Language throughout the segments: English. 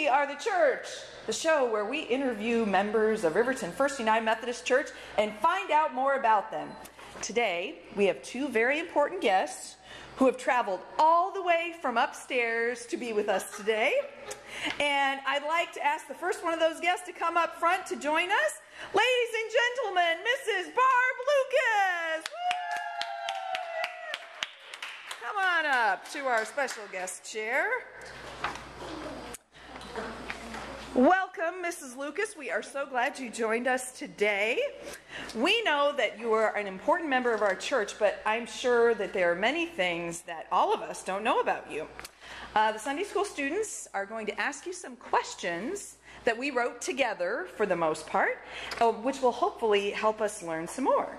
We are the church, the show where we interview members of Riverton First United Methodist Church and find out more about them. Today, we have two very important guests who have traveled all the way from upstairs to be with us today. And I'd like to ask the first one of those guests to come up front to join us. Ladies and gentlemen, Mrs. Barb Lucas! Woo! Come on up to our special guest chair. Welcome, Mrs. Lucas. We are so glad you joined us today. We know that you are an important member of our church, but I'm sure that there are many things that all of us don't know about you. The Sunday school students are going to ask you some questions that we wrote together for the most part, which will hopefully help us learn some more.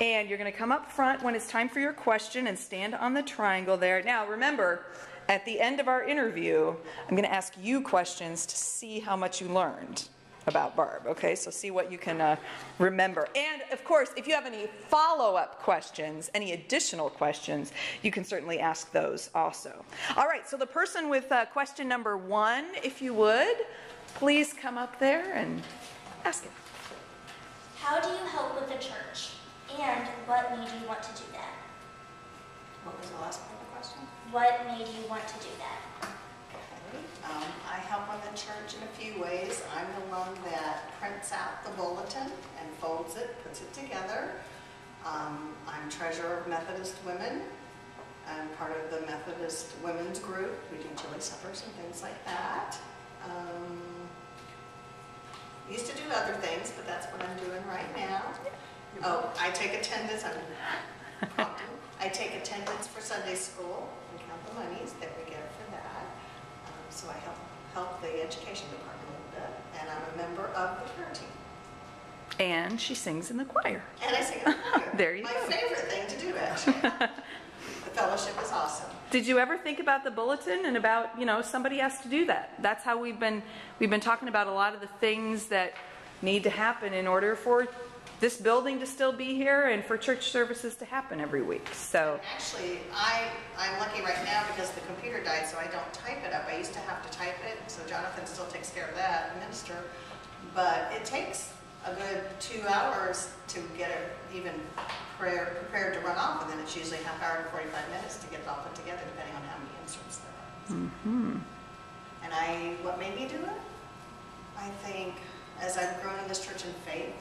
And you're going to come up front when it's time for your question and stand on the triangle there. Now, remember, at the end of our interview, I'm going to ask you questions to see how much you learned about Barb, okay? So see what you can remember. And, of course, if you have any follow-up questions, any additional questions, you can certainly ask those also. All right, so the person with question number 1, if you would, please come up there and ask it. How do you help with the church? And what made you want to do that? What was the last part of the question? What made you want to do that? Okay. I help on the church in a few ways. I'm the one that prints out the bulletin and folds it, puts it together. I'm treasurer of Methodist Women. I'm part of the Methodist Women's Group. We do chili suppers and things like that. Used to do other things, but that's what I'm doing right now. Oh, I take attendance. I take attendance for Sunday school and count the monies that we get for that. So I help the education department a little bit, and I'm a member of the prayer team. And she sings in the choir. And I sing in the choir. There you go. go. My favorite thing to do, actually. The fellowship is awesome. Did you ever think about the bulletin and about, somebody has to do that? That's how we've been talking about a lot of the things that need to happen in order for this building to still be here and for church services to happen every week. So actually, I'm lucky right now because the computer died, so I don't type it up. I used to have to type it, so Jonathan still takes care of that, the minister. But it takes a good 2 hours to get it even prepared to run off, and then it's usually a half hour to 45 minutes to get it all put together, depending on how many inserts there are. Mm-hmm. And what made me do it? I think as I've grown in this church in faith,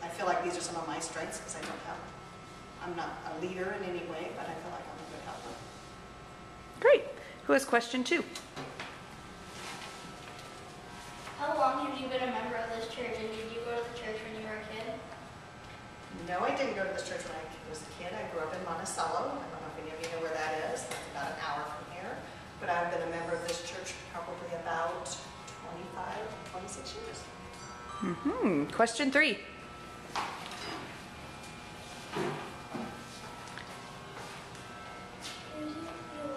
I feel like these are some of my strengths because I'm not a leader in any way, but I feel like I'm a good helper. Great. Who has question 2? How long have you been a member of this church, and did you go to the church when you were a kid? No, I didn't go to this church when I was a kid. I grew up in Monticello. I don't know if any of you know where that is. That's about an hour from here. But I've been a member of this church probably about 26 years. Mm-hmm. Question 3. Who do you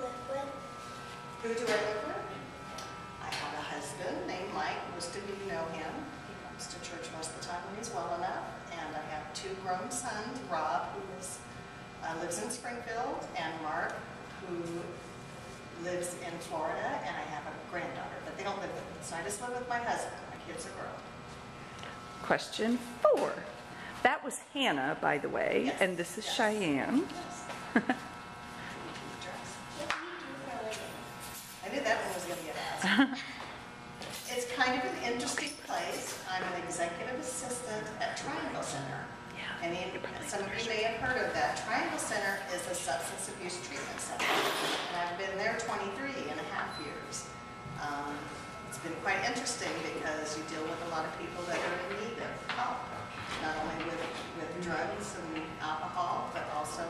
live with? Who do I live with? I have a husband named Mike. Most of you know him. He comes to church most of the time when he's well enough. And I have 2 grown sons, Rob, who lives in Springfield, and Mark, who lives in Florida, and I have a granddaughter, but they don't live with me. So I just live with my husband. My kids are grown. Question 4. That was Hannah, by the way, Yes. and this is Yes. Cheyenne. What do you do for a living? I knew that one was going to get asked. It's kind of an interesting place. I'm an executive assistant at Triangle Center. And some of you may have heard of that. Triangle Center is a substance abuse treatment center. And I've been there 23 and a half years. It's been quite interesting because you deal with a lot of people that are in need of help. Not only with drugs and alcohol, but also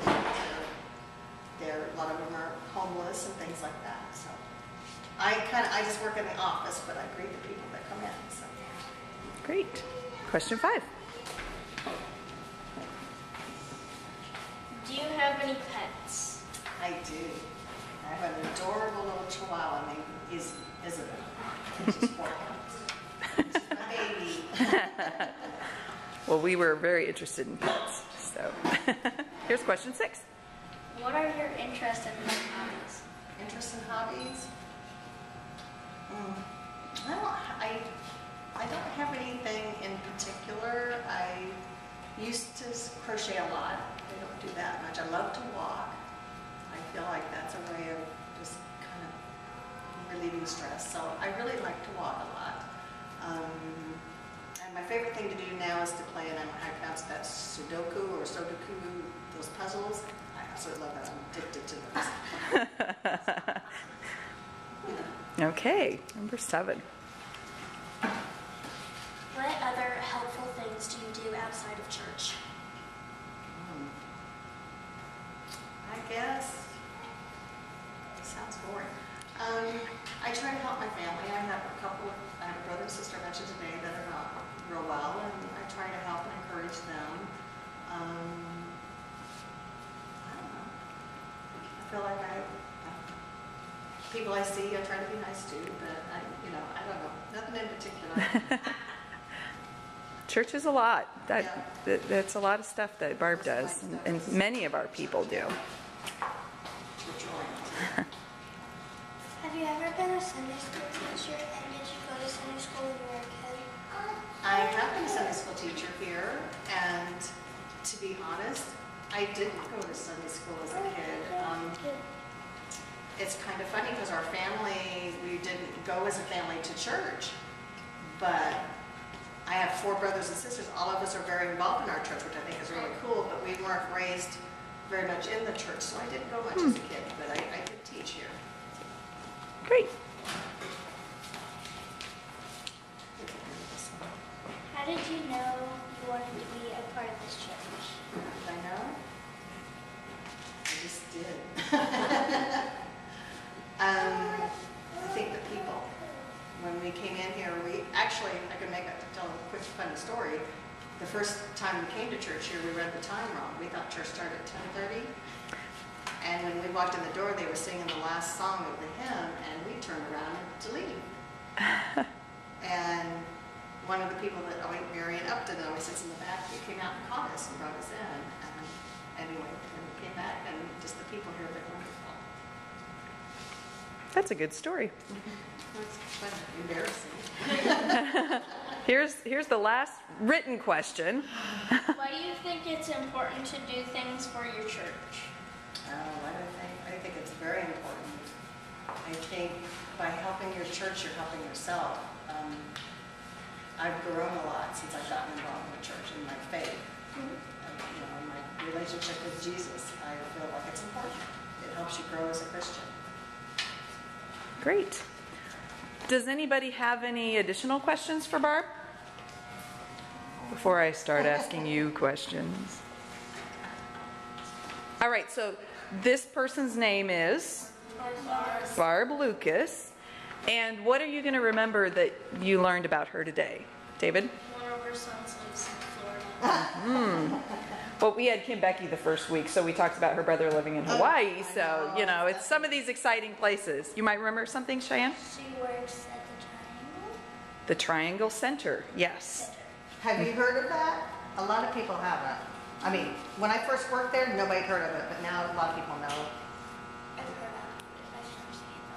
a lot of them are homeless and things like that. So I just work in the office, but I greet the people that come in. So. Great. Question 5. Do you have any pets? I do. I have an adorable little chihuahua named Isabel. She's 4 pounds. She's my baby. Well, we were very interested in pets, so here's question 6. What are your interests and hobbies? hobbies. I don't have anything in particular. I used to crochet a lot. I don't do that much. I love to walk. I feel like that's a way of just kind of relieving stress. So I really like to walk a lot. And my favorite thing to do now is to play, and I pronounce that Sudoku or Sudoku, those puzzles. I absolutely love that. I'm addicted to those. Okay, number 7. What other helpful things do you do outside of church? I guess, it sounds boring. I try to help my family. I have a brother and sister I mentioned today that are not real well, and I try to help and encourage them. I don't know. I feel like people I see, I try to be nice to, but I don't know. Nothing in particular. Church is a lot. That's a lot of stuff that Barb does, and many of our people do. Have you ever been a Sunday school teacher, and did you go to Sunday school when you were a kid? I have been a Sunday school teacher here, and to be honest, I didn't go to Sunday school as a kid. It's kind of funny because our family, we didn't go as a family to church, but I have 4 brothers and sisters. All of us are very involved in our church, which I think is really cool, but we weren't raised very much in the church, so I didn't go much as a kid, but I did teach here. Great. How did you know you wanted to be a part of this church? Did I know? I just did. I think the people. When we came in here, I can tell a quick funny story. The first time we came to church here, we read the time wrong. We thought church started at 10:30. And when we walked in the door, they were singing the last song of the hymn, and we turned around to leave. And one of the people that Marion Upton always sits in the back, he came out and caught us and brought us in. And anyway, when we came back, and just the people here, they're wonderful. That's a good story. It's fun, embarrassing. Here's the last written question. Why do you think it's important to do things for your church? I think it's very important. I think by helping your church, you're helping yourself. I've grown a lot since I've gotten involved in the church and my faith. My relationship with Jesus, I feel like it's important. It helps you grow as a Christian. Great. Does anybody have any additional questions for Barb? Before I start asking you questions. All right, so this person's name is Barb Lucas. And what are you going to remember that you learned about her today? David? One of her sons lives in Florida. Well, we had Kim Becky the first week, so we talked about her brother living in Hawaii. So, it's some of these exciting places. You might remember something, Cheyenne? She works at the Triangle. The Triangle Center, yes. Have you heard of that? A lot of people haven't. I mean, when I first worked there, nobody heard of it, but now a lot of people know. I've heard of it. I've never seen it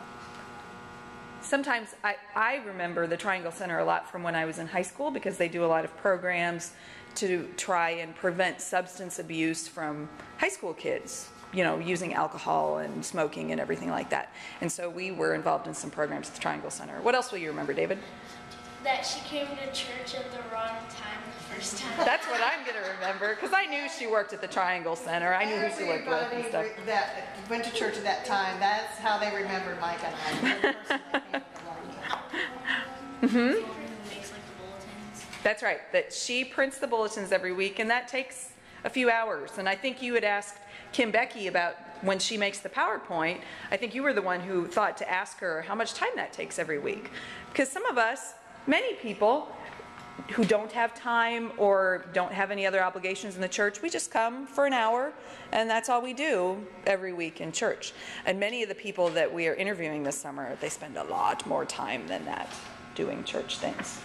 though. Sometimes I remember the Triangle Center a lot from when I was in high school because they do a lot of programs to try and prevent substance abuse from high school kids, using alcohol and smoking and everything like that. And so we were involved in some programs at the Triangle Center. What else will you remember, David? That she came to church at the wrong time the first time. That's what I'm going to remember because I knew she worked at the Triangle Center. I knew who she worked with and stuff. Everybody that went to church at that time, that's how they remembered Mike and I. Mm-hmm. That's right, that she prints the bulletins every week, and that takes a few hours. And I think you had asked Kim Becky about when she makes the PowerPoint. I think you were the one who thought to ask her how much time that takes every week. Because some of us, many people who don't have time or don't have any other obligations in the church, we just come for an hour, and that's all we do every week in church. And many of the people that we are interviewing this summer, they spend a lot more time than that doing church things.